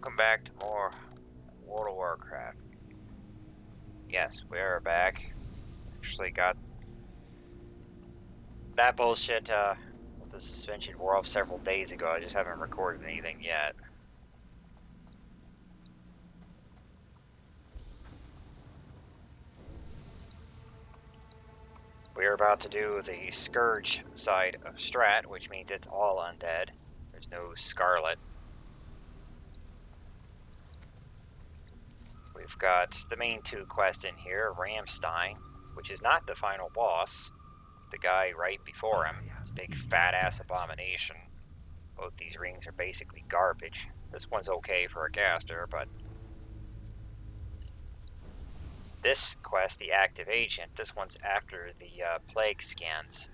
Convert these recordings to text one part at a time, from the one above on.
Welcome back to more World of Warcraft. Yes, we are back. Actually got that bullshit with the suspension wore off several days ago. I just haven't recorded anything yet. We're about to do the Scourge side of Strat, which means it's all undead. There's no Scarlet. We've got the main two quests in here, Ramstein, which is not the final boss. The guy right before him. It's a big fat-ass abomination. Both these rings are basically garbage. This one's okay for a caster, but... This quest, the Active Agent, this one's after the Plague scans.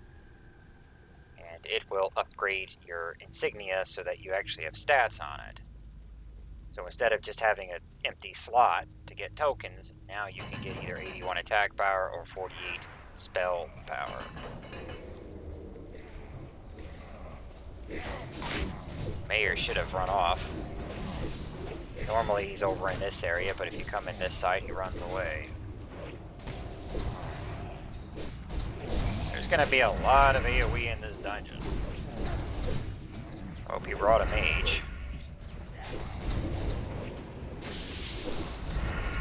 And it will upgrade your insignia so that you actually have stats on it. So instead of just having an empty slot to get tokens, now you can get either 81 attack power or 48 spell power. Mayor should have run off. Normally he's over in this area, but if you come in this side, he runs away. There's gonna be a lot of AoE in this dungeon. Hope he brought a mage.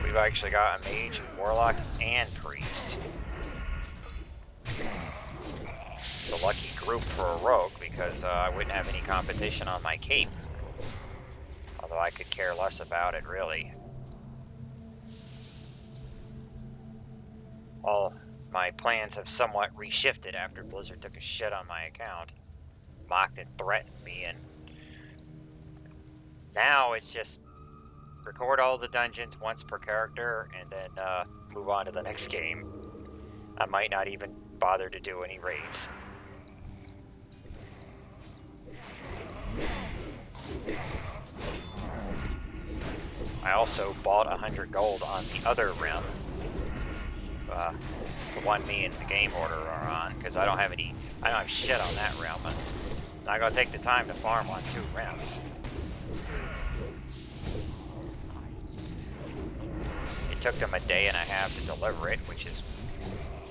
We've actually got a mage, warlock, and priest. It's a lucky group for a rogue because I wouldn't have any competition on my cape. Although I could care less about it, really. All my plans have somewhat reshifted after Blizzard took a shit on my account. Mocked and threatened me, and now it's just record all the dungeons once per character and then move on to the next game. I might not even bother to do any raids. I also bought 100 gold on the other rim. The one me and the game order are on, because I don't have shit on that rim. I'm not gonna take the time to farm on 2 rims. It took them a day and a half to deliver it, which is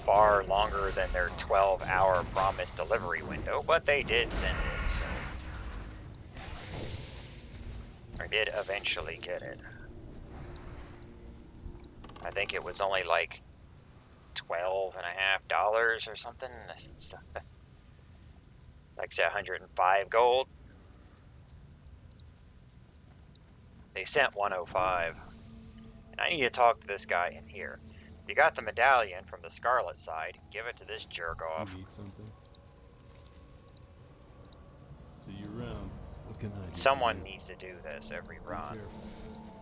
far longer than their 12-hour promised delivery window, but they did send it, so I did eventually get it. I think it was only like $12.50 or something, like 105 gold. They sent 105. And I need to talk to this guy in here. You got the medallion from the Scarlet side. Give it to this jerk off. You need something? See you around. What can I do? Someone needs to do this every run.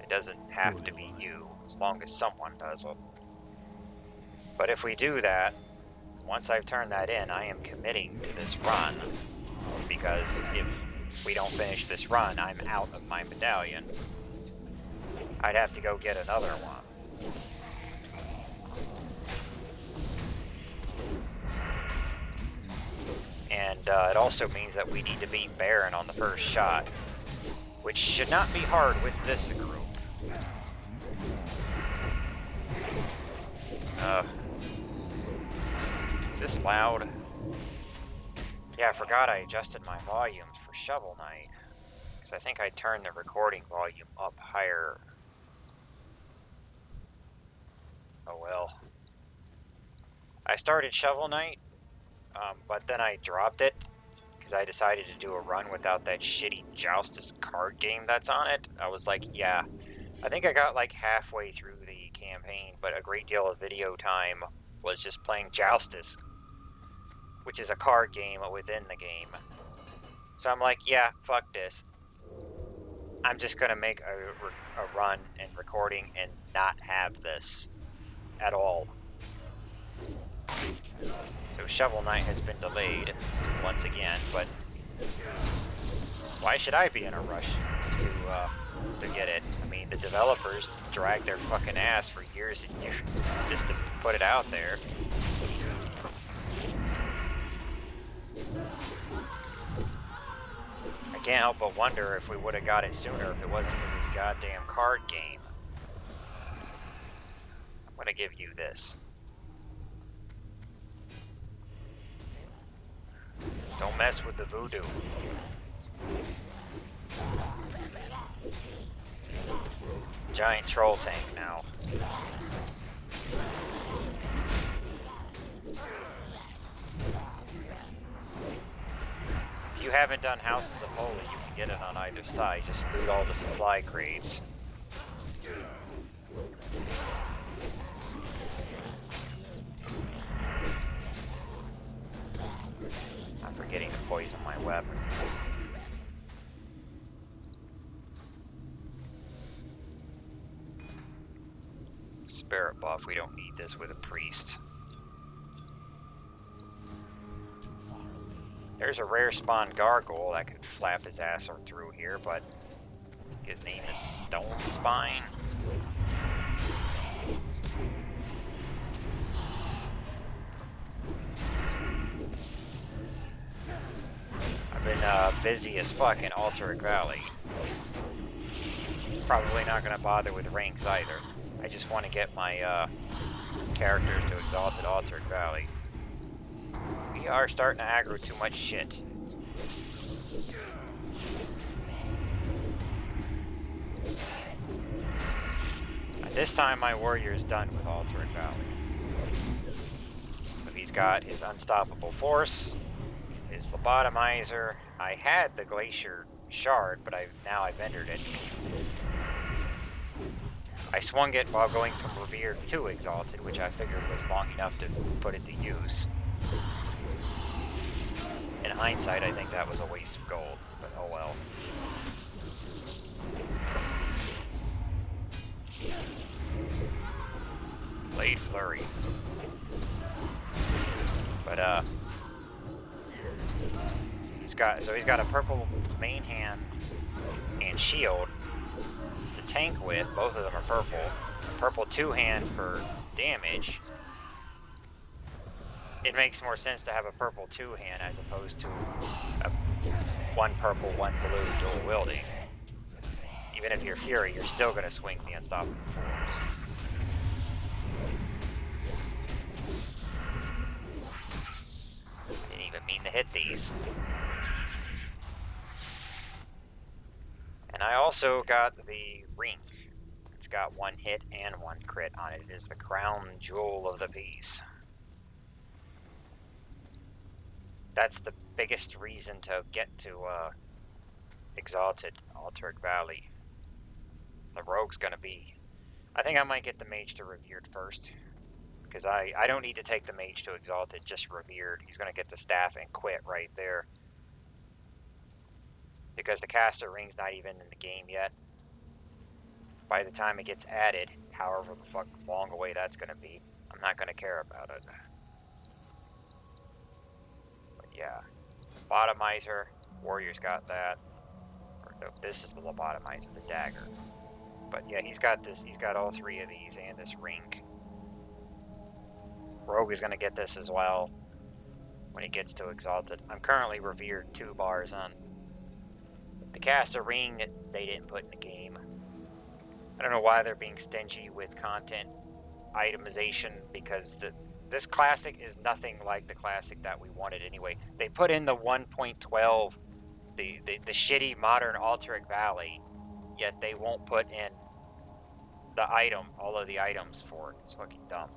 It doesn't have to be you, as long as someone does it. But if we do that, once I've turned that in, I am committing to this run. Because if we don't finish this run, I'm out of my medallion. I'd have to go get another one. And it also means that we need to beat Baron on the first shot, which should not be hard with this group. Is this loud? Yeah, I forgot I adjusted my volumes for Shovel Knight, because I think I turned the recording volume up higher. Oh well. I started Shovel Knight, but then I dropped it because I decided to do a run without that shitty Joustus card game that's on it. I was like, yeah, I think I got like halfway through the campaign, but a great deal of video time was just playing Joustus, which is a card game within the game. So I'm like, yeah, fuck this. I'm just gonna make a run and recording and not have this at all. So Shovel Knight has been delayed once again, but why should I be in a rush to get it? I mean, the developers dragged their fucking ass for years and years just to put it out there. I can't help but wonder if we would have got it sooner if it wasn't for this goddamn card game. I'm gonna give you this. Don't mess with the voodoo. Giant troll tank now. If you haven't done Houses of Holy, you can get it on either side. Just loot all the supply crates. I'm forgetting to poison my weapon. Spirit buff, we don't need this with a priest. There's a rare spawn gargoyle that can flap his ass through here, but his name is Stone Spine. I've been busy as fuck in Altaric Valley. Probably not gonna bother with ranks either. I just want to get my characters to Exalted Altaric Valley. We are starting to aggro too much shit. This time my warrior is done with Altaric Valley. So he's got his Unstoppable Force, his Lobotomizer. I had the Glacier Shard, but now I've entered it. I swung it while going from Revered to Exalted, which I figured was long enough to put it to use. In hindsight, I think that was a waste of gold, but oh well. Blade Flurry. But he's got a purple main hand and shield to tank with. Both of them are purple. Purple two-hand for damage. It makes more sense to have a purple two-hand as opposed to a one purple, one blue dual wielding. Even if you're Fury, you're still going to swing the Unstoppable Force. Didn't even mean to hit these. And I also got the ring. It's got one hit and one crit on it. It is the crown jewel of the piece. That's the biggest reason to get to Exalted Altaric Valley. The rogue's gonna be... I think I might get the mage to Revered first. Because I don't need to take the mage to Exalted, just Revered. He's gonna get the staff and quit right there. Because the caster ring's not even in the game yet. By the time it gets added, however the fuck long away that's gonna be, I'm not gonna care about it. But yeah. Lobotomizer, warrior's got that. Or no, this is the lobotomizer, the dagger. But yeah, he's got this, he's got all three of these and this ring. Rogue is gonna get this as well when he gets to Exalted. I'm currently Revered 2 bars on. The caster ring that they didn't put in the game. I don't know why they're being stingy with content itemization, because this classic is nothing like the classic that we wanted anyway. They put in the 1.12, the shitty modern Altaric Valley, yet they won't put in the item, all of the items for it. It's fucking dumb.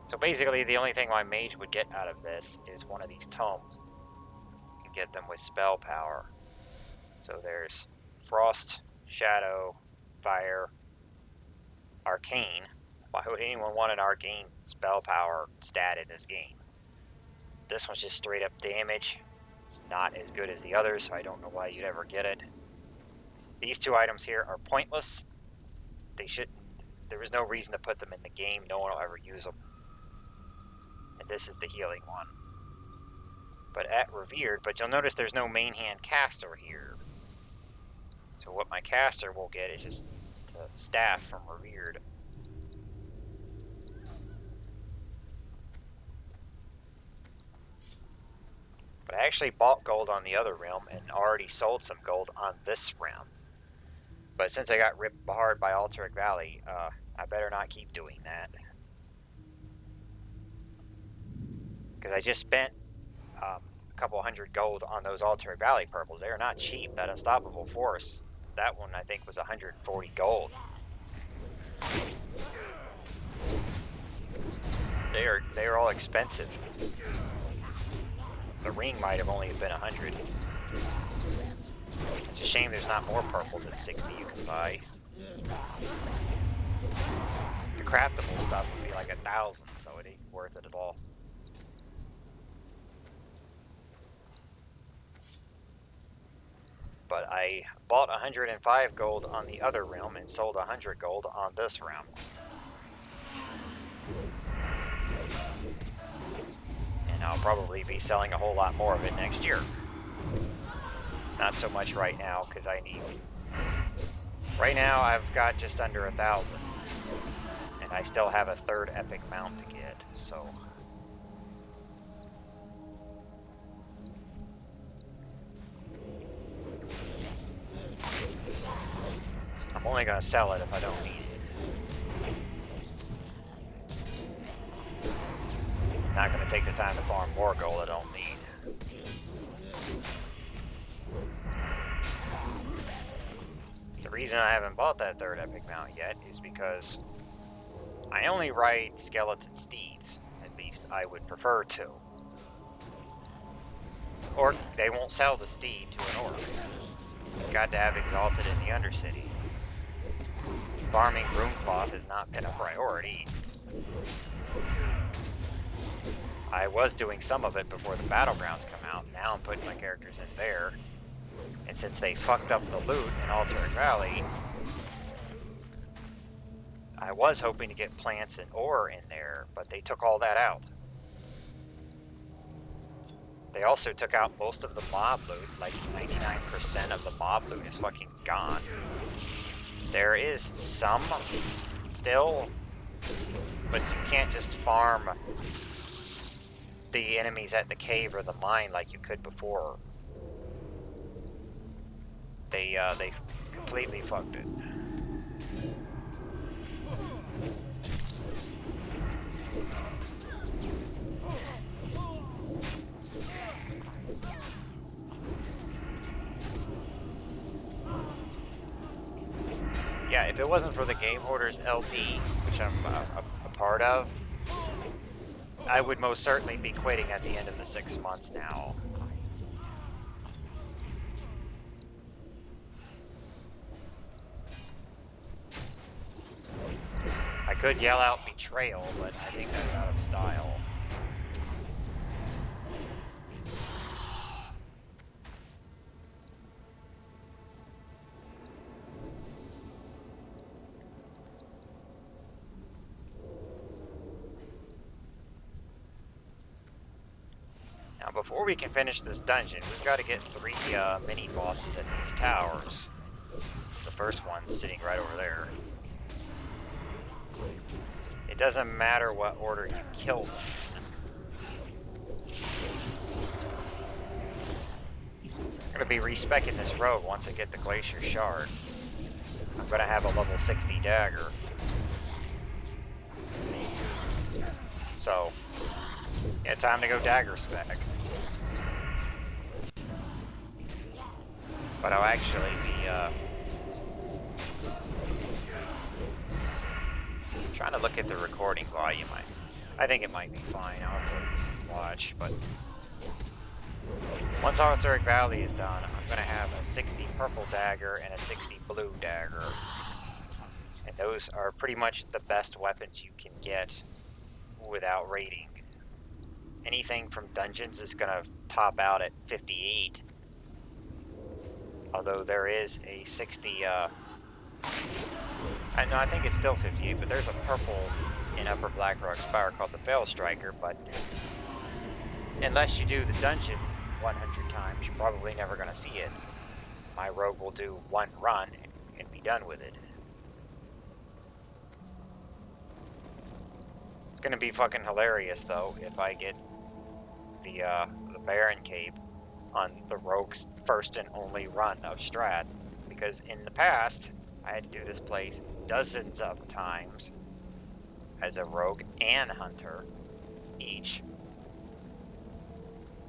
So basically, the only thing my mage would get out of this is one of these tomes. You can get them with spell power. So there's Frost, Shadow, Fire, Arcane. Why would anyone want an Arcane spell power stat in this game? This one's just straight up damage. It's not as good as the others, so I don't know why you'd ever get it. These two items here are pointless. They should. There was no reason to put them in the game. No one will ever use them. And this is the healing one. But at Revered, but you'll notice there's no main hand caster here. So what my caster will get is just the staff from Revered. But I actually bought gold on the other realm and already sold some gold on this realm. But since I got ripped hard by Alteric Valley, I better not keep doing that. Because I just spent a couple hundred gold on those Alteric Valley purples. They are not cheap. That Unstoppable Force, that one I think was 140 gold. They are all expensive. The ring might have only been 100. It's a shame there's not more purples at 60 you can buy. The craftable stuff would be like 1,000, so it ain't worth it at all. But I bought 105 gold on the other realm and sold 100 gold on this realm. And I'll probably be selling a whole lot more of it next year. Not so much right now, because I need... Right now I've got just under 1,000. And I still have a third epic mount to get, so... I'm only going to sell it if I don't need it. Not going to take the time to farm more gold I don't need. The reason I haven't bought that third epic mount yet is because I only ride skeleton steeds. At least I would prefer to. Or they won't sell the steed to an orc. You've got to have Exalted in the Undercity. Farming Runecloth has not been a priority. I was doing some of it before the Battlegrounds come out. Now I'm putting my characters in there. And since they fucked up the loot in Alteric Valley, I was hoping to get plants and ore in there, but they took all that out. They also took out most of the mob loot, like 99% of the mob loot is fucking gone. There is some still, but you can't just farm the enemies at the cave or the mine like you could before. They completely fucked it. Yeah, if it wasn't for the Game Hoarders LP, which I'm a part of, I would most certainly be quitting at the end of the 6 months now. I could yell out betrayal, but I think that's out of style. Now, before we can finish this dungeon, we've got to get 3 mini-bosses at these towers. The first one's sitting right over there. It doesn't matter what order you kill them in. I'm going to be respecking this rogue once I get the Glacier Shard. I'm going to have a level 60 dagger. So, yeah, time to go dagger spec. But I'll actually be trying to look at the recording volume. I think it might be fine. I'll have to watch, but once Alteric Valley is done, I'm going to have a 60 purple dagger and a 60 blue dagger. And those are pretty much the best weapons you can get without raiding. Anything from dungeons is going to top out at 58. Although there is a 60, I think it's still 58, but there's a purple in Upper Blackrock Spire called the Veil Striker, but unless you do the dungeon 100 times, you're probably never going to see it. My rogue will do one run and be done with it. It's going to be fucking hilarious, though, if I get the Baron Cape on the Rogue's first and only run of Strat, because in the past, I had to do this place dozens of times as a Rogue and Hunter each,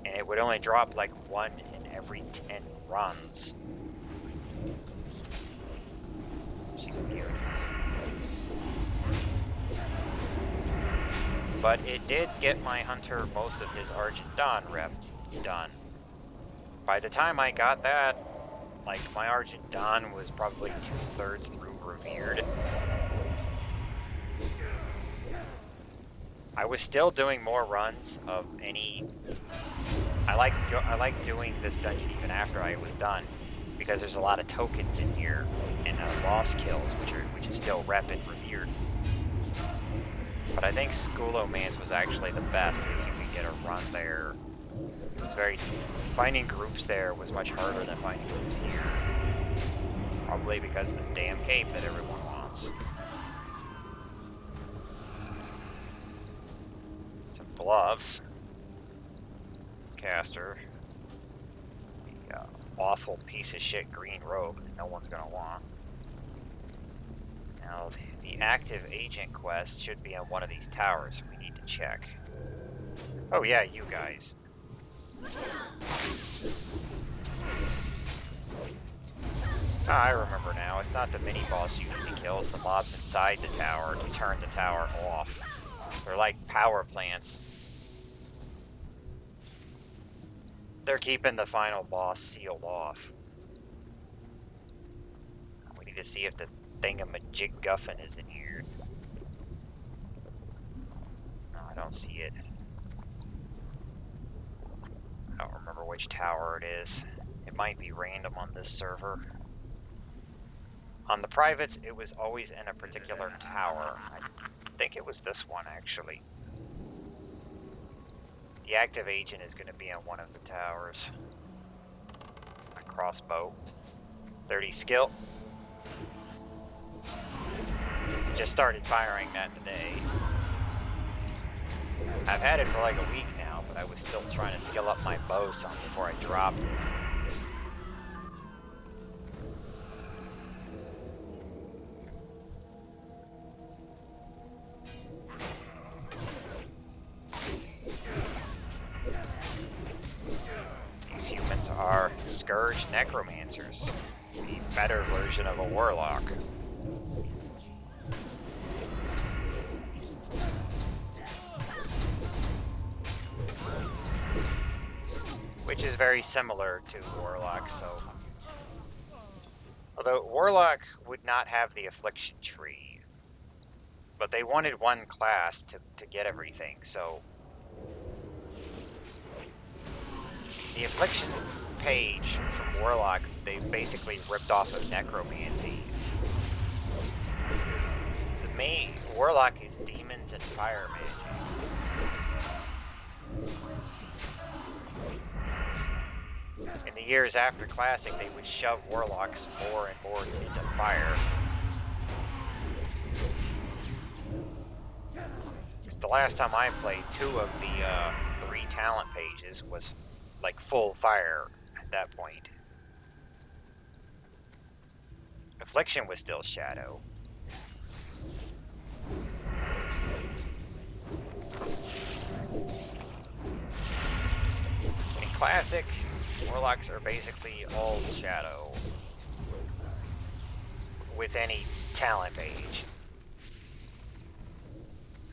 and it would only drop like 1 in every 10 runs. She's cute. But it did get my Hunter most of his Argent Dawn rep done. By the time I got that, like, my Argent Dawn was probably 2/3 through Revered. I was still doing more runs of any... I like doing this dungeon even after I was done, because there's a lot of tokens in here, and lost kills, which is still rep and Revered. But I think Schoolomance was actually the best, because you could get a run there. It was very... Finding groups there was much harder than finding groups here. Probably because of the damn cape that everyone wants. Some gloves. Caster. The awful piece of shit green robe that no one's gonna want. Now, the active agent quest should be on one of these towers. We need to check. Oh yeah, you guys. Ah, I remember now. It's not the mini-boss you need to kill, it's the mobs inside the tower to turn the tower off. They're like power plants. They're keeping the final boss sealed off. We need to see if the thingamajig guffin is in here. No, I don't see it. I don't remember which tower it is. It might be random on this server. On the privates, it was always in a particular tower. I think it was this one, actually. The active agent is going to be on one of the towers. A crossbow. 30 skill. Just started firing that today. I've had it for like a week now, but I was still trying to skill up my bow some before I dropped it. These humans are Scourge necromancers, the better version of a warlock. Which is very similar to Warlock, so... Although Warlock would not have the Affliction tree, but they wanted one class to get everything, so... The Affliction page from Warlock, they basically ripped off of Necromancy. The main Warlock is Demons and Fire Magic. In the years after Classic, they would shove Warlocks more and more into fire. Because the last time I played, 2 of the 3 talent pages was like full fire at that point. Affliction was still Shadow. In Classic, Warlocks are basically all Shadow, with any talent page.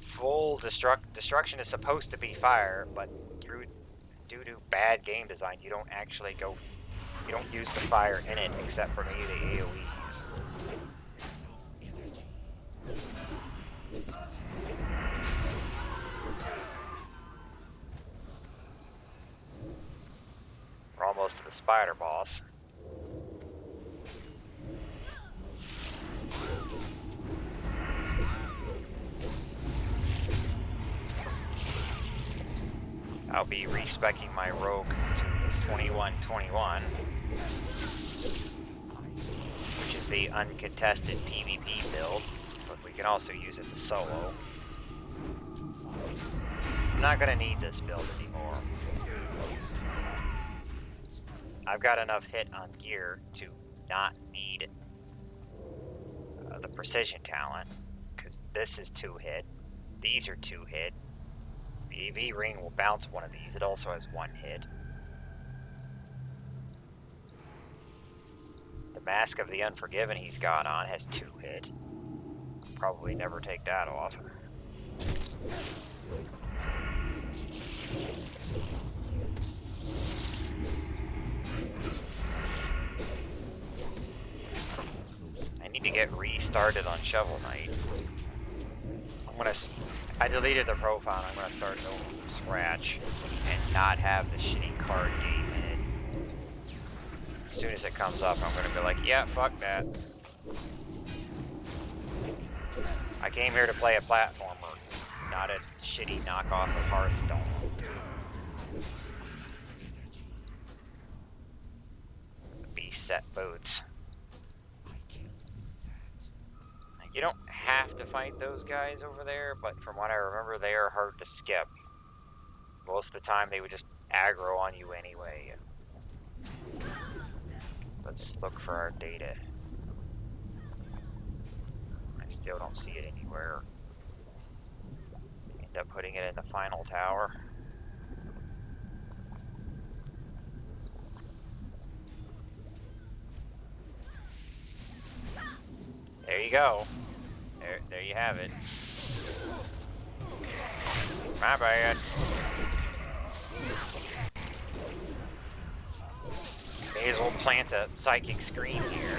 Full destruction is supposed to be fire, but due to bad game design, you don't actually you don't use the fire in it except for maybe the AoEs. We're almost to the spider boss. I'll be respecking my rogue to 2121, which is the uncontested PvP build, but we can also use it to solo. I'm not gonna need this build anymore. I've got enough hit on gear to not need the precision talent, because this is 2 hit. These are 2 hit. The AV ring will bounce one of these. It also has 1 hit. The Mask of the Unforgiven he's got on has 2 hit. Probably never take that off. I need to get restarted on Shovel Knight. I deleted the profile and I'm gonna start over from scratch and not have the shitty card game in it. As soon as it comes up, I'm gonna be like, yeah, fuck that. I came here to play a platformer, not a shitty knockoff of Hearthstone. Beast set boots. You don't have to fight those guys over there, but from what I remember, they are hard to skip. Most of the time, they would just aggro on you anyway. Let's look for our data. I still don't see it anywhere. End up putting it in the final tower. There you go. There you have it. My bad. May as well plant a psychic screen here.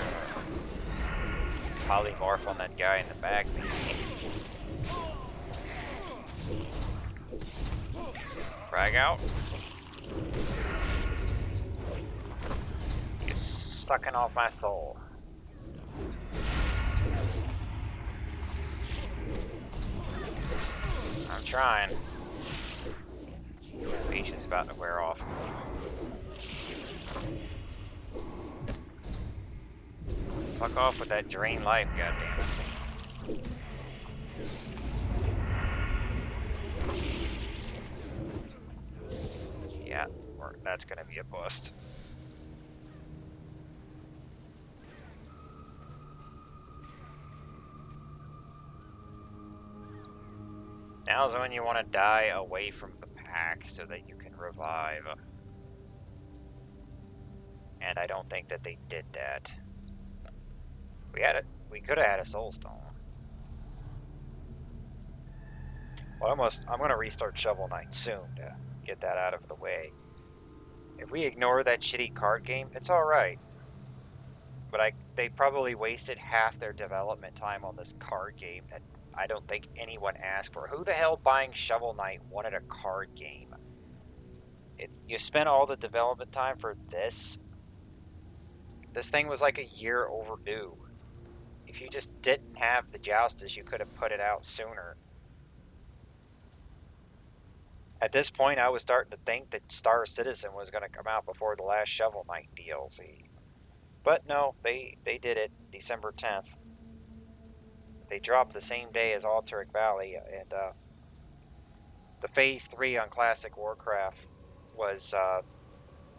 Polymorph on that guy in the back, maybe. Frag out. He's sucking off my soul. I'm trying. Patience about to wear off. Fuck off with that drain life, goddammit. Yeah, that's gonna be a bust. Now's when you want to die away from the pack so that you can revive. And I don't think that they did that. We could have had a soul stone. Well, I'm gonna restart Shovel Knight soon to get that out of the way. If we ignore that shitty card game, it's alright. But they probably wasted half their development time on this card game that I don't think anyone asked for. Who the hell buying Shovel Knight wanted a card game? You spent all the development time for this? This thing was like a year overdue. If you just didn't have the Joustus, you could have put it out sooner. At this point, I was starting to think that Star Citizen was going to come out before the last Shovel Knight DLC. But no, they did it December 10th. They dropped the same day as Altaric Valley, and the Phase 3 on Classic Warcraft was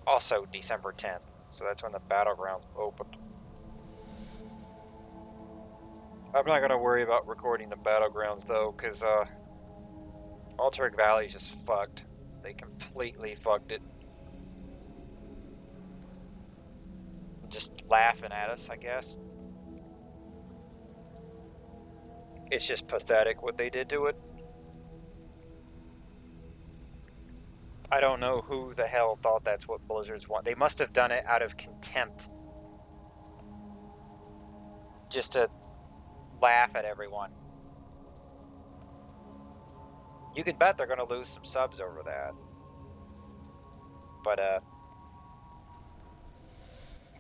also December 10th. So that's when the Battlegrounds opened. I'm not going to worry about recording the Battlegrounds, though, because Altaric Valley's just fucked. They completely fucked it. Just laughing at us, I guess. It's just pathetic what they did to it. I don't know who the hell thought that's what Blizzards want. They must have done it out of contempt. Just to laugh at everyone. You can bet they're going to lose some subs over that. But,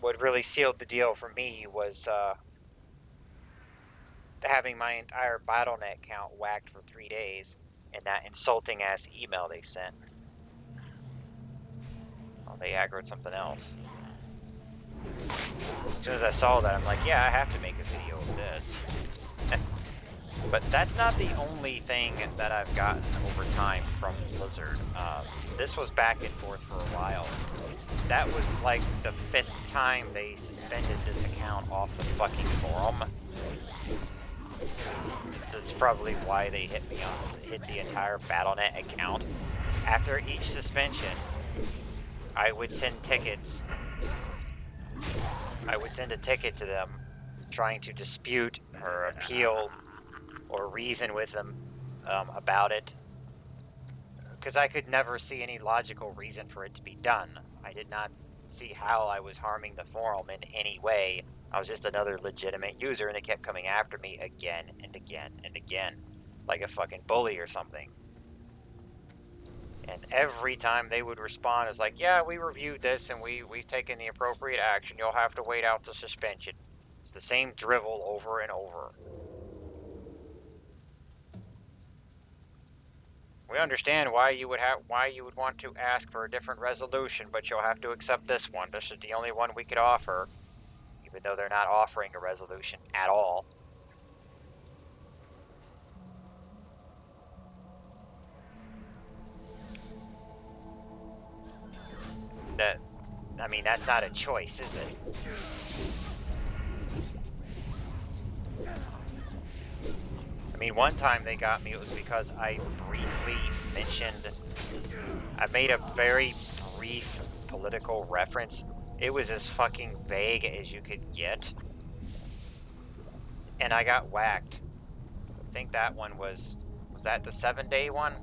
what really sealed the deal for me was, having my entire BattleNet account whacked for 3 days and that insulting ass email they sent. Well, they aggroed something else. As soon as I saw that, I'm like, yeah, I have to make a video of this. But that's not the only thing that I've gotten over time from Blizzard. This was back and forth for a while. That was like the 5th time they suspended this account off the fucking forum. That's probably why they hit the entire Battle.net account. After each suspension, I would send tickets. I would send a ticket to them, trying to dispute or appeal or reason with them about it, because I could never see any logical reason for it to be done. I did not see how I was harming the forum in any way. I was just another legitimate user, and they kept coming after me again and again and again, like a fucking bully or something. And every time they would respond, it's like, yeah, we reviewed this and we've taken the appropriate action. You'll have to wait out the suspension. It's the same drivel over and over. We understand why you would want to ask for a different resolution, but you'll have to accept this one. This is the only one we could offer, even though they're not offering a resolution at all. I mean, that's not a choice, is it? I mean, one time they got me, it was because I briefly mentioned, I made a very brief political reference. It was as fucking vague as you could get. And I got whacked. I think that one was that the 7-day one?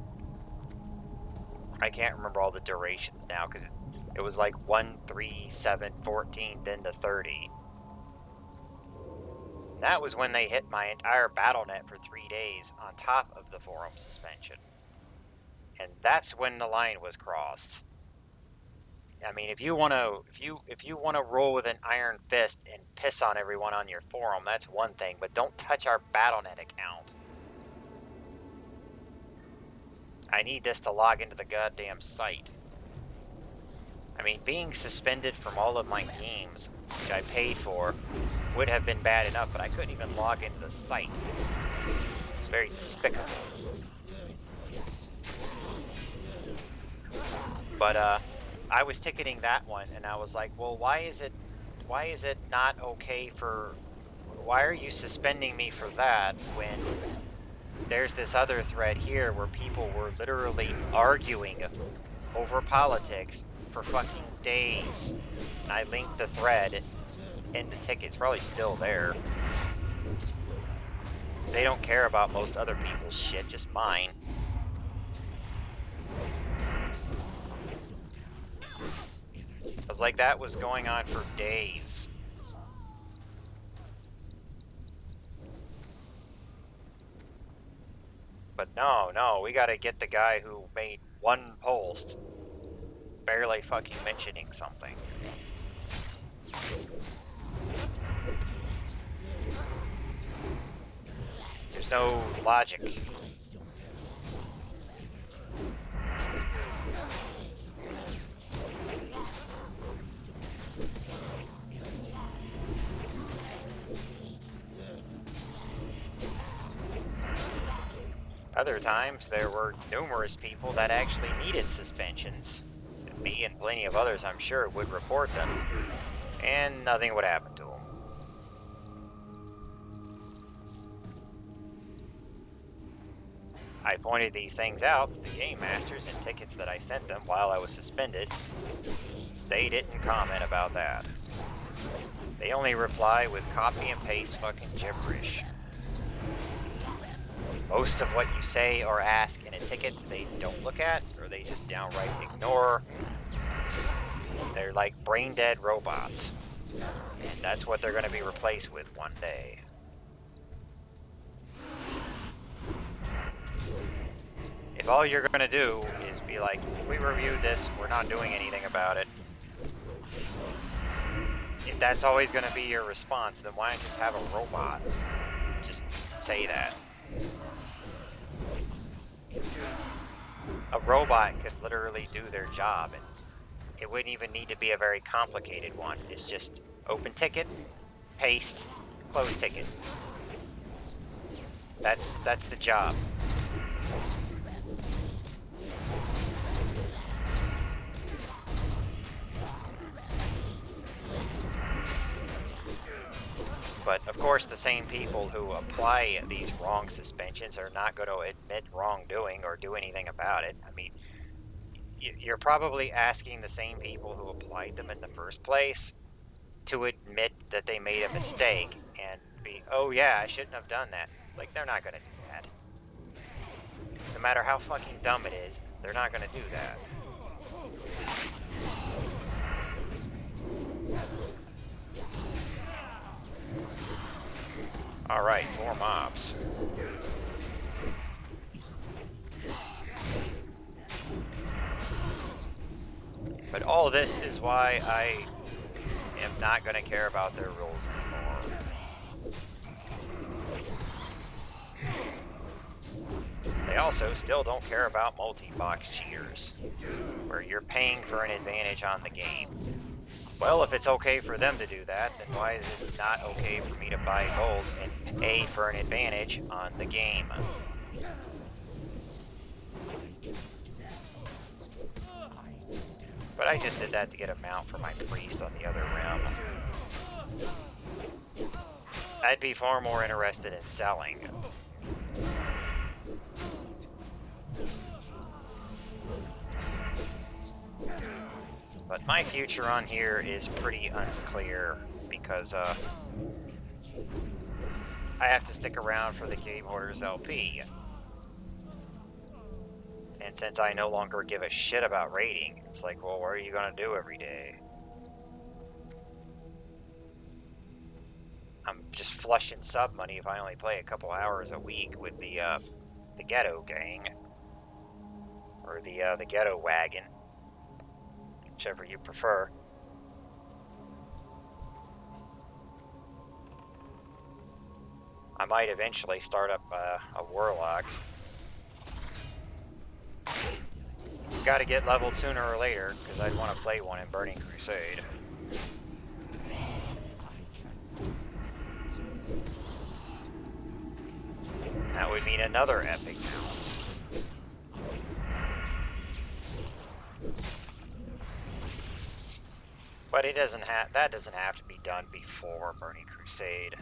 I can't remember all the durations now, because it was like 1, 3, 7, 14, then to 30. That was when they hit my entire Battle.net for 3 days on top of the forum suspension. And that's when the line was crossed. I mean, if you want to roll with an iron fist and piss on everyone on your forum, that's one thing, but don't touch our Battle.net account. I need this to log into the goddamn site. I mean, being suspended from all of my games, which I paid for, would have been bad enough, but I couldn't even log into the site. It's very despicable. But I was ticketing that one, and I was like, well, why is it not okay for, why are you suspending me for that when there's this other thread here where people were literally arguing over politics for fucking days? And I linked the thread in the ticket. It's probably still there. Because they don't care about most other people's shit, just mine. I was like, that was going on for days. But no, we gotta get the guy who made one post barely fucking mentioning something. There's no logic. Other times, there were numerous people that actually needed suspensions. Me and plenty of others, I'm sure, would report them, and nothing would happen to them. I pointed these things out to the game masters in tickets that I sent them while I was suspended. They didn't comment about that. They only reply with copy and paste fucking gibberish. Most of what you say or ask in a ticket they don't look at, or they just downright ignore. They're like brain-dead robots. And that's what they're going to be replaced with one day. If all you're going to do is be like, we reviewed this, we're not doing anything about it. If that's always going to be your response, then why not just have a robot just say that? A robot could literally do their job, and it wouldn't even need to be a very complicated one. It's just open ticket, paste, close ticket. That's the job. But of course, the same people who apply these wrong suspensions are not going to admit wrongdoing or do anything about it. I mean, you're probably asking the same people who applied them in the first place to admit that they made a mistake and be, oh yeah, I shouldn't have done that. It's like, they're not going to do that. No matter how fucking dumb it is, they're not going to do that. Alright, more mobs. But all this is why I am not going to care about their rules anymore. They also still don't care about multi-box cheaters, where you're paying for an advantage on the game. Well, if it's okay for them to do that, then why is it not okay for me to buy gold and pay for an advantage on the game? But I just did that to get a mount for my priest on the other realm. I'd be far more interested in selling. But my future on here is pretty unclear because I have to stick around for the Game Orders LP. And since I no longer give a shit about raiding, it's like, well, what are you gonna do every day? I'm just flushing sub money if I only play a couple hours a week with the ghetto gang. Or the ghetto wagon. Whichever you prefer. I might eventually start up a warlock. Got to get leveled sooner or later, because I'd want to play one in Burning Crusade. That would mean another epic now. But it doesn't have that doesn't have to be done before Burning Crusade.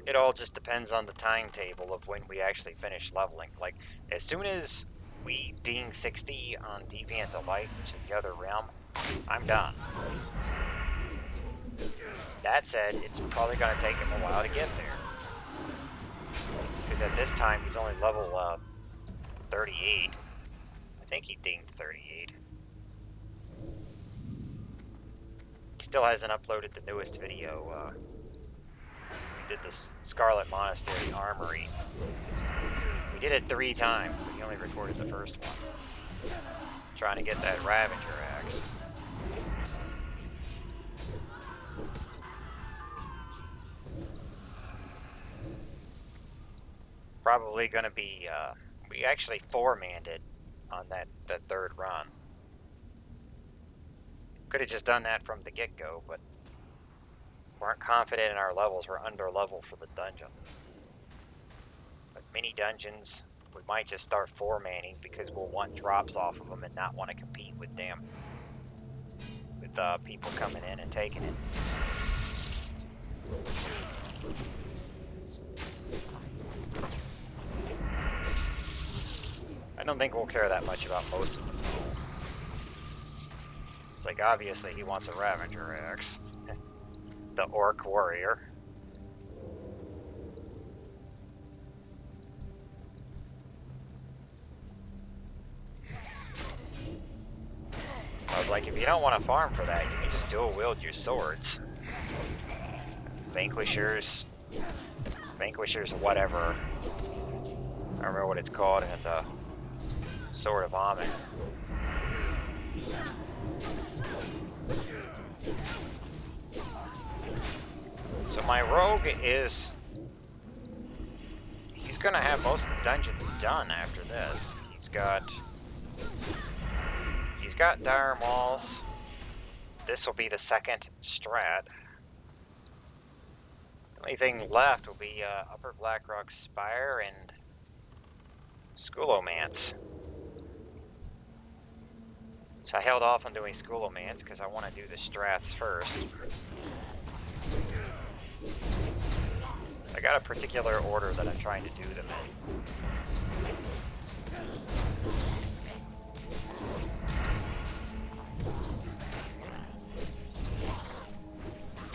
It all just depends on the timetable of when we actually finish leveling. Like, as soon as we ding 60 on Deviant the Light, which is the other realm, I'm done. That said, it's probably going to take him a while to get there. Because at this time, he's only level 38. I think he dinged 38. He still hasn't uploaded the newest video. We did the Scarlet Monastery Armory. We did it 3 times, but he only recorded the first one. Trying to get that Ravager axe. Probably gonna be, we actually 4-manned it on that third run. Could have just done that from the get-go, but weren't confident in our levels. We're under level for the dungeon. But mini dungeons, we might just start 4-manning because we'll want drops off of them and not want to compete with them. With people coming in and taking it. I don't think we'll care that much about most of them. It's like, obviously he wants a Ravager axe. The Orc Warrior. I was like, if you don't want to farm for that, you can just dual wield your swords. Vanquishers, whatever. I don't remember what it's called, and Sword of Amen. So my rogue is... he's gonna have most of the dungeons done after this. He's got Dire Mauls. This will be the second strat. Only thing left will be Upper Blackrock Spire and Schoolomance. So I held off on doing Schoolomance because I want to do the Strats first. I got a particular order that I'm trying to do them in.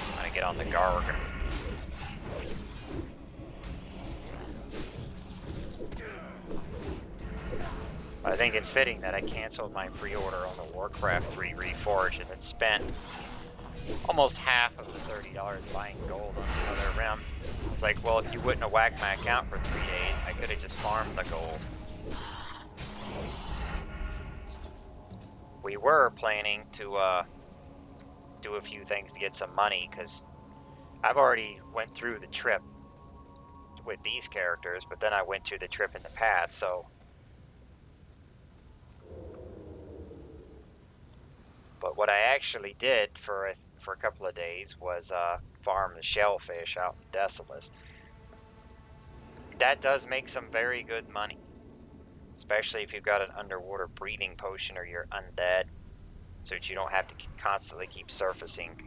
I'm gonna get on the Garg. I think it's fitting that I canceled my pre-order on the Warcraft 3 Reforged and then spent almost half of the $30 buying gold on the other rim. I was like, well, if you wouldn't have whacked my account for 3 days, I could have just farmed the gold. We were planning to do a few things to get some money, because I've already went through the trip with these characters, but then I went through the trip in the past, so... But what I actually did for a couple of days was farm the shellfish out in Desolus. That does make some very good money, especially if you've got an underwater breathing potion or you're undead, so that you don't have to constantly keep surfacing.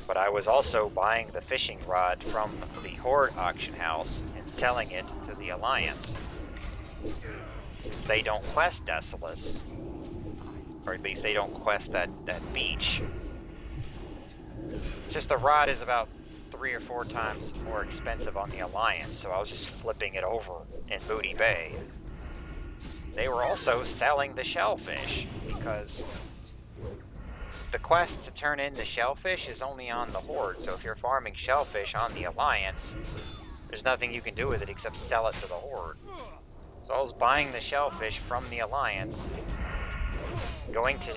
But I was also buying the fishing rod from the Horde auction house and selling it to the Alliance, since they don't quest Desolus, or at least they don't quest that beach. Just the rod is about 3 or 4 times more expensive on the Alliance, so I was just flipping it over in Booty Bay. They were also selling the shellfish, because the quest to turn in the shellfish is only on the Horde, so if you're farming shellfish on the Alliance, there's nothing you can do with it except sell it to the Horde. So I was buying the shellfish from the Alliance, going to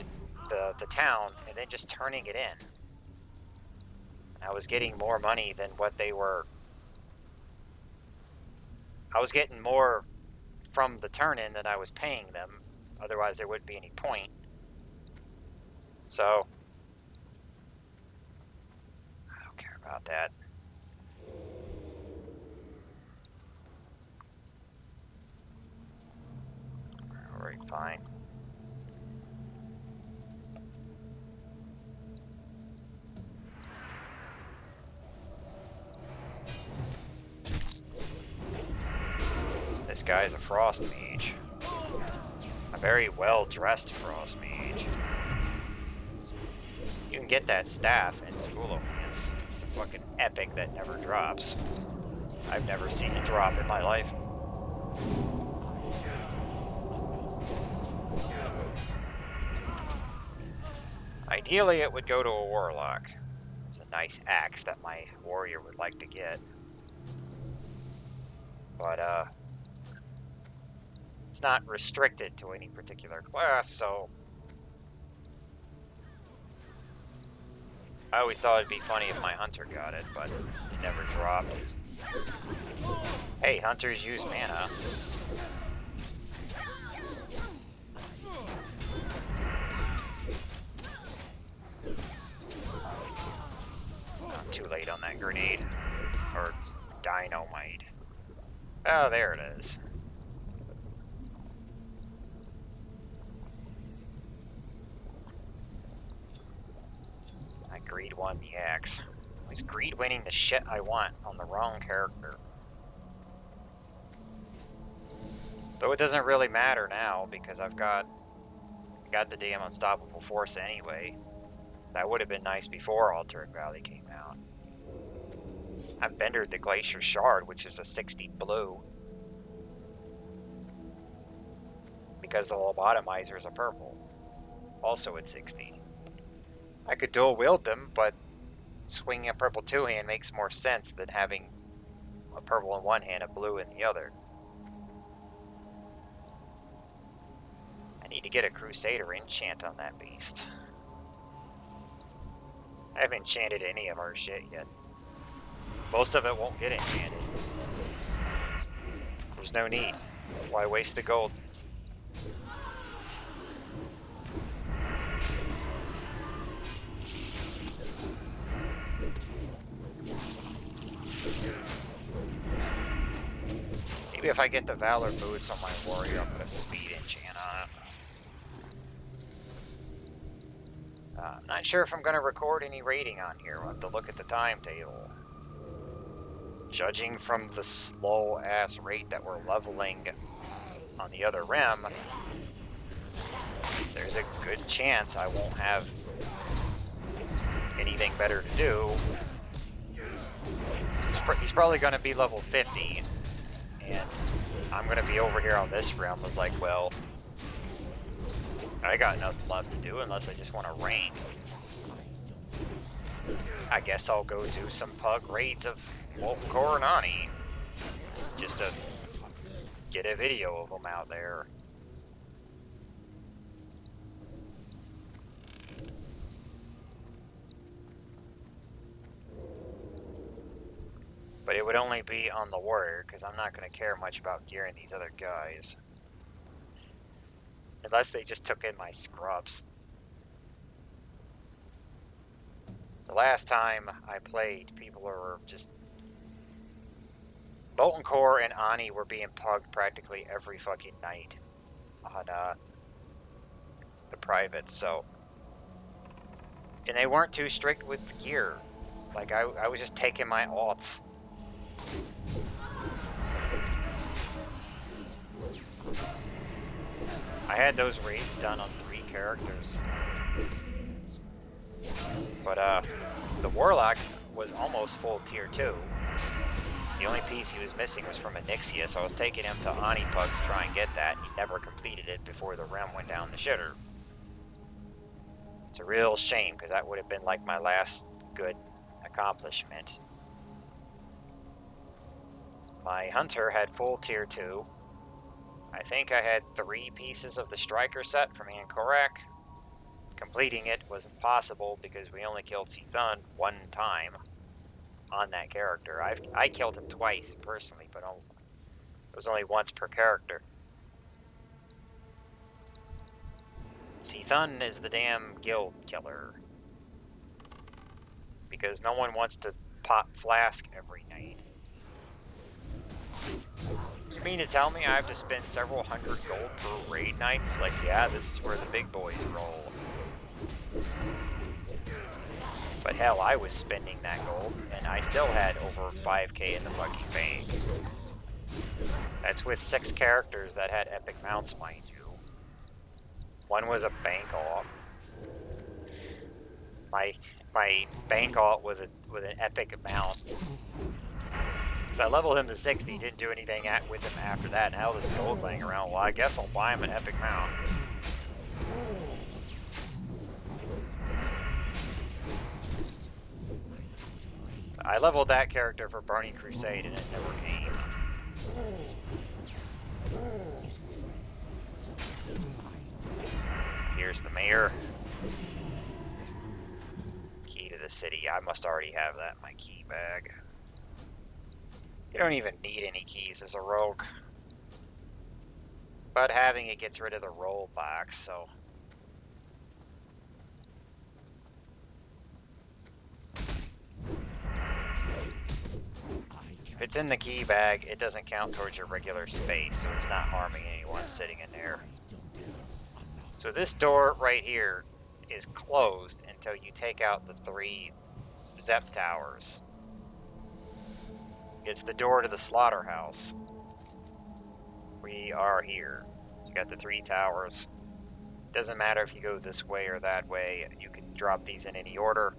the town, and then just turning it in. I was getting more money than what they were... I was getting more from the turn-in than I was paying them, otherwise there wouldn't be any point. So, I don't care about that. Alright, fine. This guy's a frost mage. A very well-dressed frost mage. You can get that staff in Schoolomance. It's a fucking epic that never drops. I've never seen it drop in my life. Ideally, it would go to a warlock. It's a nice axe that my warrior would like to get. But, it's not restricted to any particular class, so... I always thought it'd be funny if my hunter got it, but it never dropped. Hey, hunters use mana. Not too late on that grenade. Or dynamite. Oh, there it is. I greed won the axe. I was greed winning the shit I want on the wrong character. Though it doesn't really matter now, because I got the damn unstoppable force anyway. That would have been nice before Alternate Valley came out. I've bendered the Glacier Shard, which is a 60 blue. Because the lobotomizer is a purple. Also at 60. I could dual wield them, but swinging a purple two-hand makes more sense than having a purple in one hand and blue in the other. I need to get a Crusader enchant on that beast. I haven't enchanted any of our shit yet. Most of it won't get enchanted. There's no need. Why waste the gold? Maybe if I get the Valor boots on my warrior, I'll put a speed enchant on it. I'm not sure if I'm going to record any rating on here. We'll have to look at the timetable. Judging from the slow-ass rate that we're leveling on the other rim, there's a good chance I won't have anything better to do. He's probably going to be level 50, and I'm going to be over here on this rim. I was like, well, I got nothing left to do unless I just want to rank. I guess I'll go do some pug raids of Molten Core and Ani, just to get a video of them out there. But it would only be on the warrior, because I'm not going to care much about gearing these other guys. Unless they just took in my scrubs. The last time I played, people were just... Molten Core and Ani were being pugged practically every fucking night on the privates, so... And they weren't too strict with the gear. Like, I was just taking my alts. I had those raids done on 3 characters. But, the Warlock was almost full tier 2. The only piece he was missing was from Onyxia, so I was taking him to Ani Pug to try and get that. He never completed it before the rim went down the shitter. It's a real shame, because that would have been like my last good accomplishment. My Hunter had full tier 2. I think I had 3 pieces of the Striker set from Ankorak. Completing it was impossible because we only killed Sithun 1 time on that character. I killed him twice personally, but it was only once per character. Sithun is the damn guild killer. Because no one wants to pop Flask every night. You mean to tell me I have to spend several hundred gold per raid night? It's like, yeah, this is where the big boys roll. But hell, I was spending that gold, and I still had over 5k in the fucking bank. That's with 6 characters that had epic mounts, mind you. One was a bank alt. My bank alt with an epic mount. So I leveled him to 60, didn't do anything with him after that. Now there's gold laying around. Well, I guess I'll buy him an epic mount. I leveled that character for Burning Crusade and it never came. Here's the mayor. Key to the city. I must already have that in my key bag. You don't even need any keys as a rogue. But having it gets rid of the roll box, so... If it's in the key bag, it doesn't count towards your regular space, so it's not harming anyone sitting in there. So this door right here is closed until you take out the 3 Zep towers. It's the door to the slaughterhouse. We are here. You got the 3 towers. Doesn't matter if you go this way or that way. You can drop these in any order.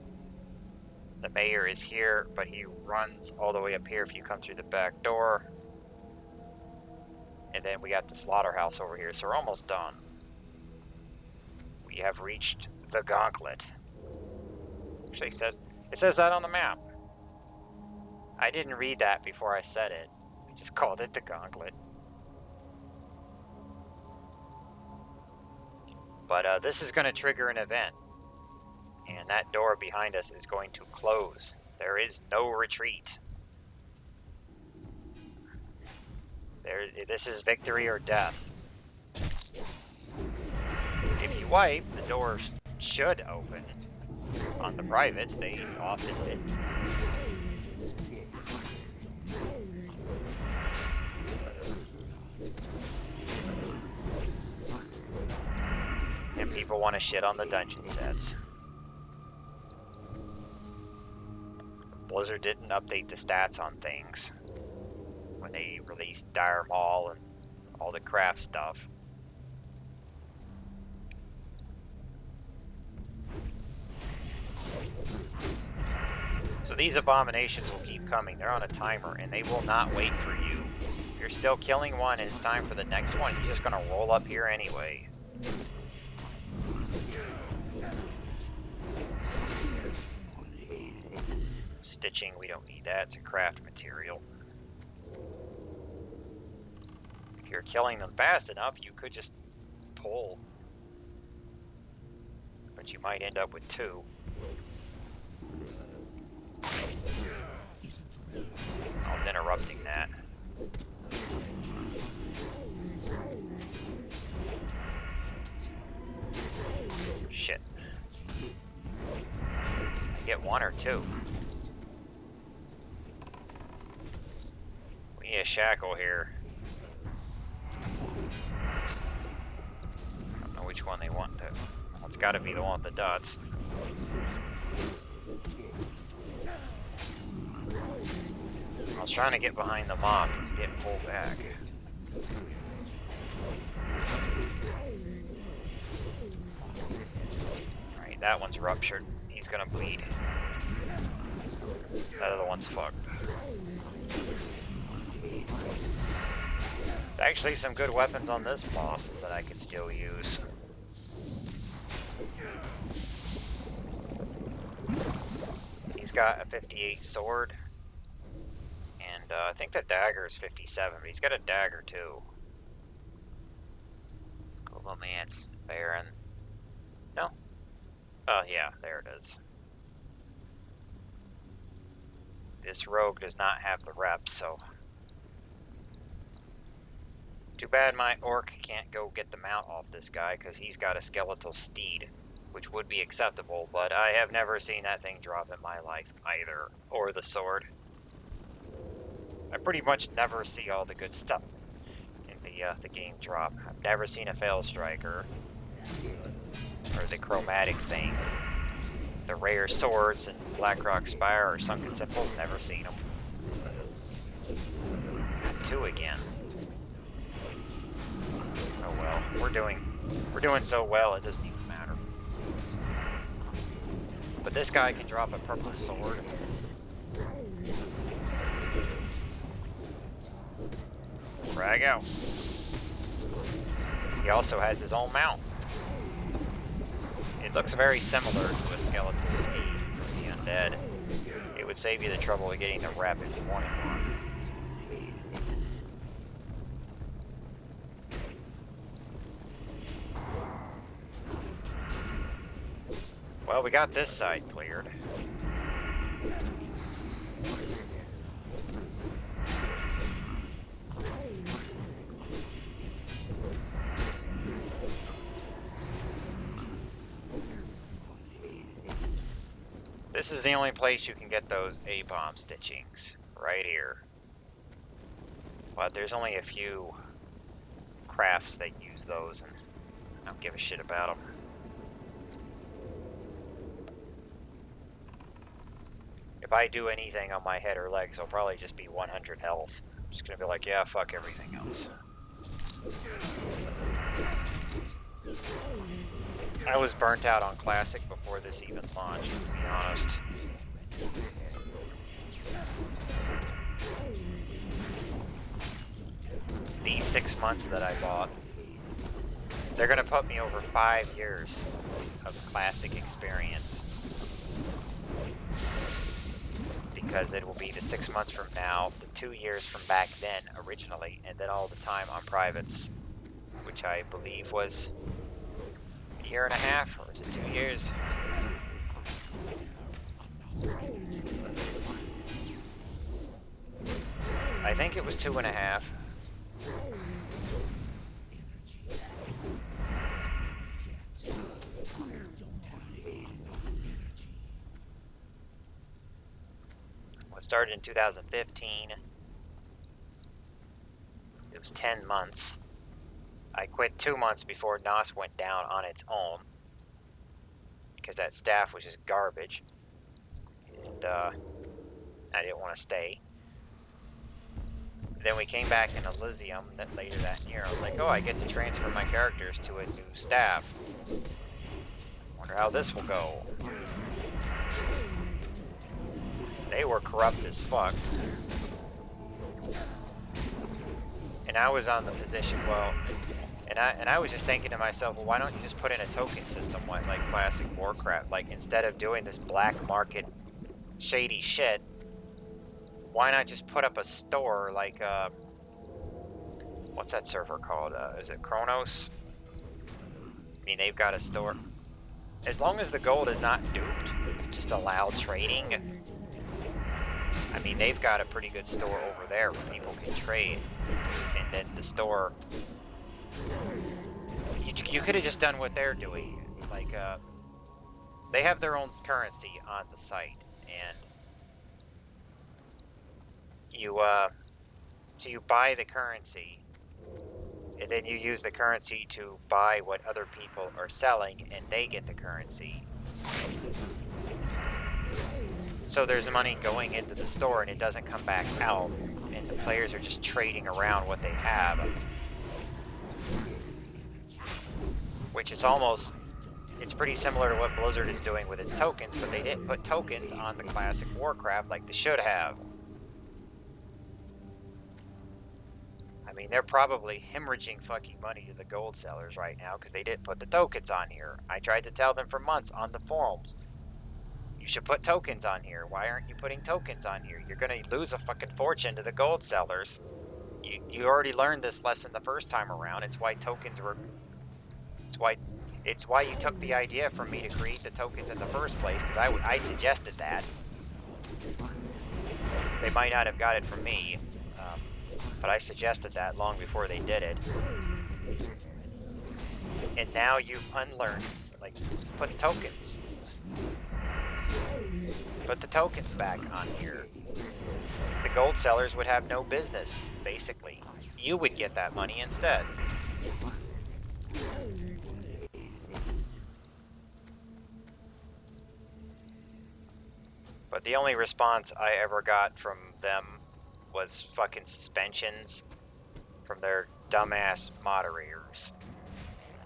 The mayor is here, but he runs all the way up here if you come through the back door. And then we got the slaughterhouse over here, so we're almost done. We have reached the gauntlet. Actually, it says that on the map. I didn't read that before I said it. I just called it the gauntlet. But this is going to trigger an event. And that door behind us is going to close. There is no retreat. This is victory or death. If you wipe, the door should open. On the privates, they often did. People want to shit on the dungeon sets. Blizzard didn't update the stats on things when they released Dire Maul and all the craft stuff. So these abominations will keep coming. They're on a timer, and they will not wait for you. You're still killing one, and it's time for the next one. He's just going to roll up here anyway. Stitching, we don't need that. It's a craft material. If you're killing them fast enough, you could just pull. But you might end up with two. I was interrupting that. Shit. I get one or two. We need a shackle here. I don't know which one they want to. Well, it's got to be the one with the dots. I was trying to get behind the mob. He's getting pulled back. Alright, that one's ruptured. He's gonna bleed. That other one's fucked. There's actually some good weapons on this boss that I could still use. He's got a 58 sword. And I think the dagger is 57, but he's got a dagger too. Golemance, Baron. No? Oh yeah, there it is. This rogue does not have the reps, so... Too bad my orc can't go get the mount off this guy, because he's got a skeletal steed, which would be acceptable, but I have never seen that thing drop in my life, either. Or the sword. I pretty much never see all the good stuff in the game drop. I've never seen a fail striker, or the chromatic thing, the rare swords and Blackrock Spire or Sunken Symbols. Never seen them. Two again. Oh well, we're doing so well it doesn't even matter. But this guy can drop a purple sword. Frag out. He also has his own mount. It looks very similar to a skeletal steed for the undead. It would save you the trouble of getting the rep if you wanted one. Well, we got this side cleared. This is the only place you can get those A-bomb stitchings, right here. But there's only a few crafts that use those, and I don't give a shit about them. If I do anything on my head or legs, I'll probably just be 100 health. I'm just gonna be like, yeah, fuck everything else. I was burnt out on Classic before this even launched, to be honest. These 6 months that I bought, they're gonna put me over 5 years of Classic experience. Because it will be the 6 months from now, the 2 years from back then originally, and then all the time on privates, which I believe was a year and a half, or was it 2 years? I think it was 2.5. It started in 2015. It was 10 months. I quit 2 months before NOS went down on its own because that staff was just garbage, and I didn't want to stay. Then we came back in Elysium later that year. I was like, oh, I get to transfer my characters to a new staff. Wonder how this will go. They were corrupt as fuck. And I was on the position, well, and I was just thinking to myself, well, why don't you just put in a token system like classic Warcraft? Like, instead of doing this black market shady shit, why not just put up a store like, what's that server called? Is it Kronos? I mean, they've got a store. As long as the gold is not duped, just allow trading. I mean, they've got a pretty good store over there where people can trade. And then the store, you could have just done what they're doing. Like, they have their own currency on the site, and so you buy the currency, and then you use the currency to buy what other people are selling, and they get the currency. So there's money going into the store, and it doesn't come back out, and the players are just trading around what they have. Which is almost, it's pretty similar to what Blizzard is doing with its tokens, but they didn't put tokens on the classic Warcraft like they should have. I mean, they're probably hemorrhaging fucking money to the gold sellers right now because they didn't put the tokens on here. I tried to tell them for months on the forums, you should put tokens on here. Why aren't you putting tokens on here? You're gonna lose a fucking fortune to the gold sellers. You already learned this lesson the first time around. It's why tokens were... It's why you took the idea from me to create the tokens in the first place, because I suggested that. They might not have got it from me, but I suggested that long before they did it. And now you've unlearned, like, put tokens. Put the tokens back on here. The gold sellers would have no business, basically. You would get that money instead. But the only response I ever got from them was fucking suspensions from their dumbass moderators.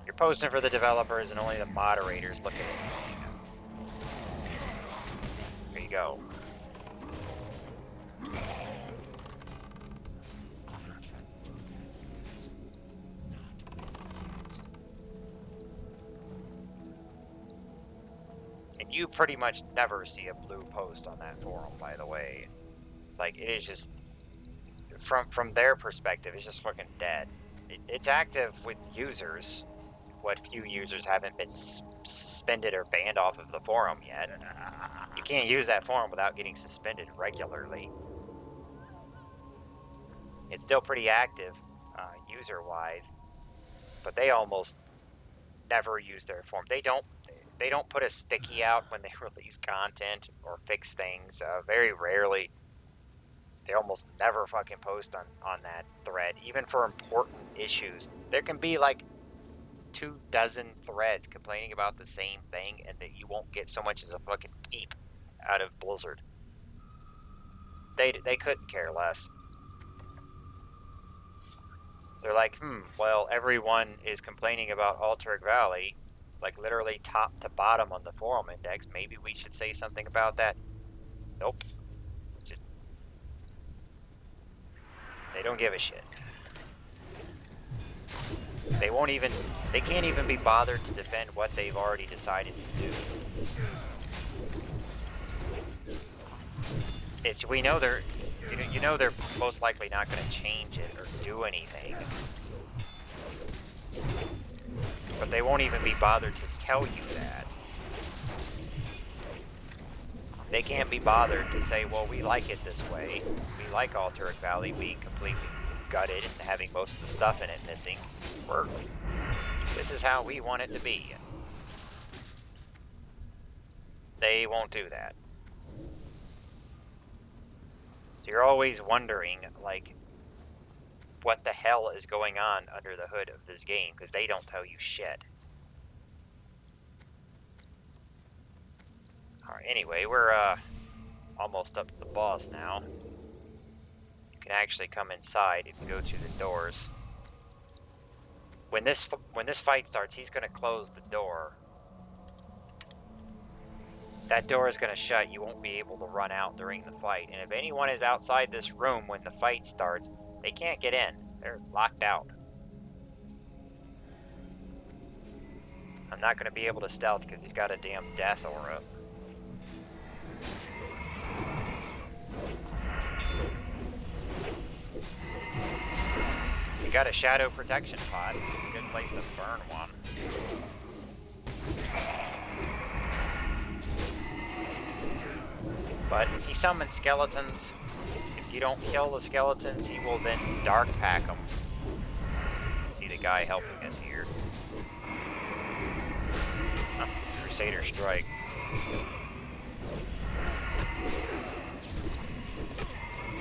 You're posting for the developers and only the moderators look at it. There you go. And you pretty much never see a blue post on that forum, by the way. Like, it is just, from their perspective, it's just fucking dead. It's active with users. What few users haven't been suspended or banned off of the forum yet. You can't use that forum without getting suspended regularly. It's still pretty active, user-wise, but they almost never use their forum. They don't put a sticky out when they release content or fix things. Very rarely. They almost never fucking post on that thread, even for important issues. There can be like 24 threads complaining about the same thing, and that you won't get so much as a fucking peep out of Blizzard. They couldn't care less. They're like, well, everyone is complaining about Alteric Valley, like literally top to bottom on the forum index. Maybe we should say something about that. Nope. Just, they don't give a shit. They can't even be bothered to defend what they've already decided to do. We know they're most likely not going to change it or do anything. But they won't even be bothered to tell you that. They can't be bothered to say, well, we like it this way. We like Alteric Valley being completely gutted and having most of the stuff in it missing. This is how we want it to be. They won't do that. So you're always wondering, like, what the hell is going on under the hood of this game, because they don't tell you shit. Alright, anyway, we're almost up to the boss now. You can actually come inside if you go through the doors. When this fight starts, he's going to close the door. That door is going to shut. You won't be able to run out during the fight. And if anyone is outside this room when the fight starts, they can't get in. They're locked out. I'm not going to be able to stealth because he's got a damn death aura. You got a shadow protection pod. This is a good place to burn one. But he summons skeletons. If you don't kill the skeletons, he will then dark pack them. See the guy helping us here. Oh, Crusader Strike.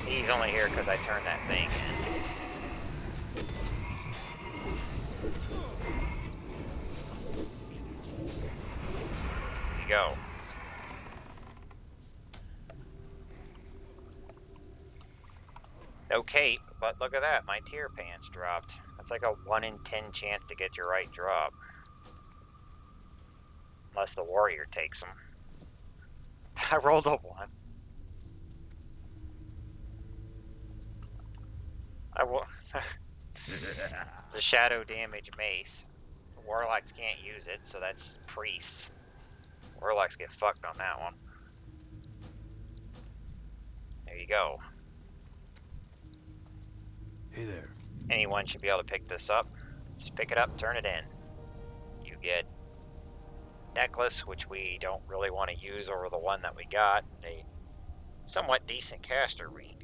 He's only here because I turned that thing in. There you go. No cape, but look at that, my tier pants dropped. That's like a 1 in 10 chance to get your right drop. Unless the warrior takes them. I rolled a 1. It's a shadow damage mace. Warlocks can't use it, so that's priests. Warlocks get fucked on that one. There you go. Hey there. Anyone should be able to pick this up. Just pick it up, turn it in. You get necklace, which we don't really want to use over the one that we got. A somewhat decent caster ring.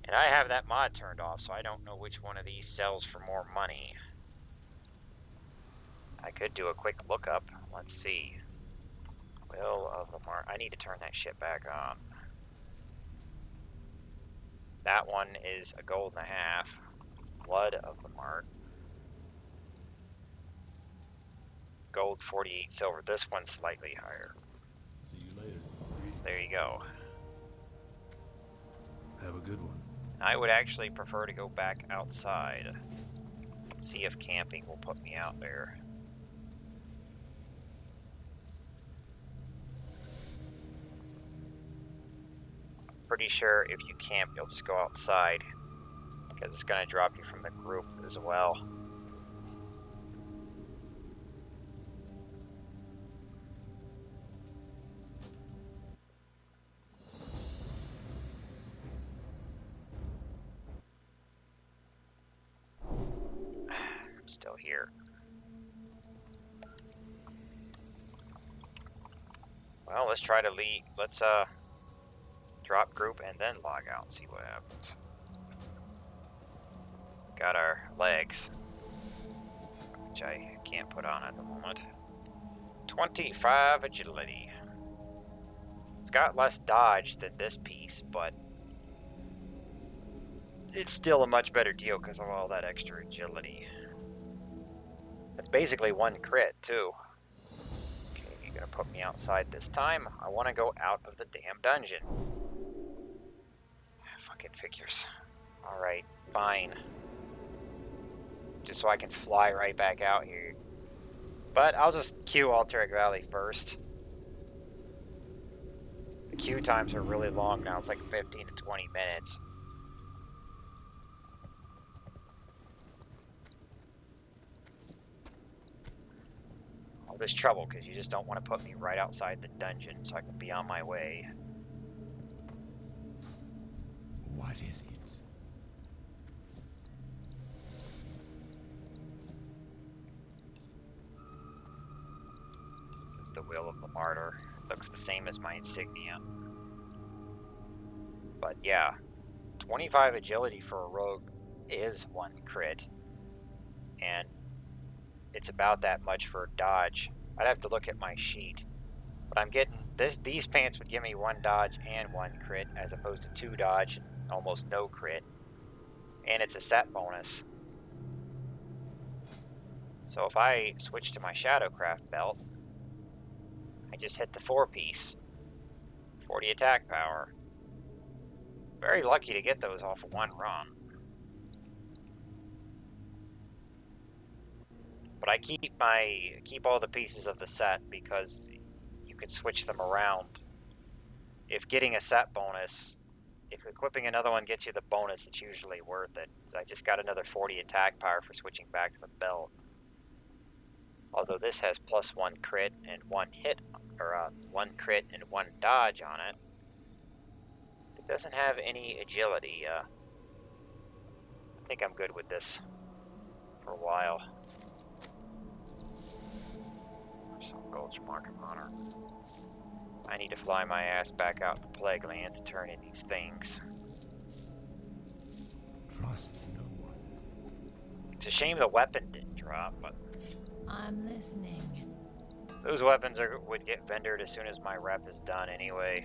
And I have that mod turned off, so I don't know which one of these sells for more money. I could do a quick lookup. Let's see. Will of the Mart. I need to turn that shit back on. That one is a gold and a half. Blood of the Mart. Gold, 48 silver. This one's slightly higher. See you later. There you go. Have a good one. I would actually prefer to go back outside. See if camping will put me out there. Pretty sure if you camp, you'll just go outside. Because it's going to drop you from the group as well. I'm still here. Well, let's try to leave. Let's drop group and then log out and see what happens. Got our legs, which I can't put on at the moment. 25 agility. It's got less dodge than this piece, but it's still a much better deal because of all that extra agility. It's basically 1 crit, too. Okay, you're gonna put me outside this time. I want to go out of the damn dungeon. Fucking figures. Alright, fine. Just so I can fly right back out here. But I'll just queue Alteric Valley first. The queue times are really long now. It's like 15 to 20 minutes. All this trouble because you just don't want to put me right outside the dungeon so I can be on my way. What is it? This is the Will of the Martyr. Looks the same as my insignia. But yeah, 25 agility for a rogue is 1 crit. And it's about that much for dodge. I'd have to look at my sheet. But I'm getting these pants would give me 1 dodge and 1 crit as opposed to 2 dodge and almost no crit. And it's a set bonus. So if I switch to my Shadowcraft belt, I just hit the 4-piece. 40 attack power. Very lucky to get those off of one run. But I keep all the pieces of the set because you can switch them around. If getting a set bonus, if equipping another one gets you the bonus, it's usually worth it. I just got another 40 attack power for switching back to the belt. Although this has +1 crit and 1 hit, or 1 crit and 1 dodge on it. It doesn't have any agility. I think I'm good with this for a while. Some Gulch Market Honor. I need to fly my ass back out to Plaguelands and turn in these things. Trust no one. It's a shame the weapon didn't drop, but I'm listening. those weapons would get vendored as soon as my rep is done anyway.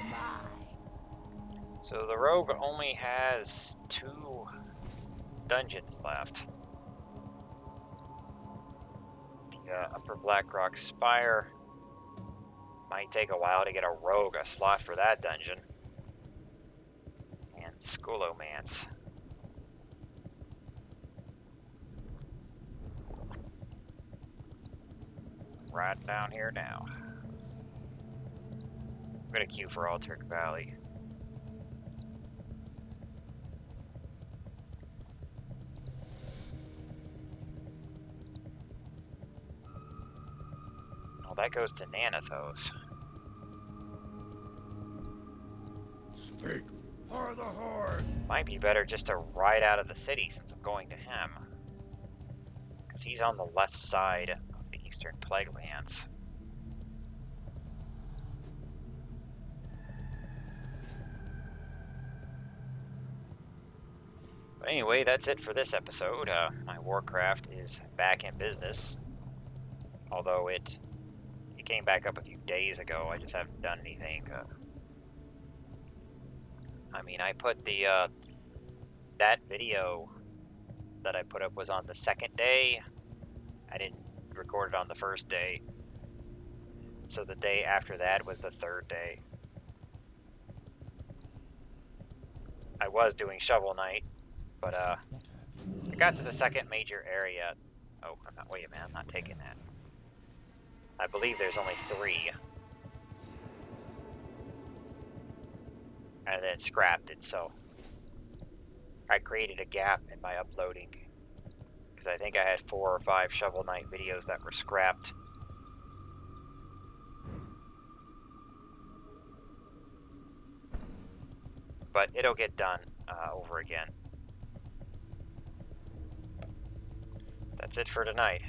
Goodbye. So the rogue only has 2 dungeons left. The Upper Blackrock Spire. Might take a while to get a rogue a slot for that dungeon. And Schoolomance. Right down here now. I'm gonna queue for Altered Valley. Oh, that goes to Nanathos. Speak, or the horde! Might be better just to ride out of the city since I'm going to him. Because he's on the left side of the Eastern Plaguelands. But anyway, that's it for this episode. My Warcraft is back in business. Although it came back up a few days ago, I just haven't done anything. I mean, I put that video that I put up was on the second day. I didn't record it on the first day. So the day after that was the third day. I was doing Shovel Knight, but I got to the second major area. Oh, I'm not, wait a minute, I'm not taking that. I believe there's only 3. And then scrapped it, so I created a gap in my uploading. Because I think I had 4 or 5 Shovel Knight videos that were scrapped. But it'll get done over again. That's it for tonight.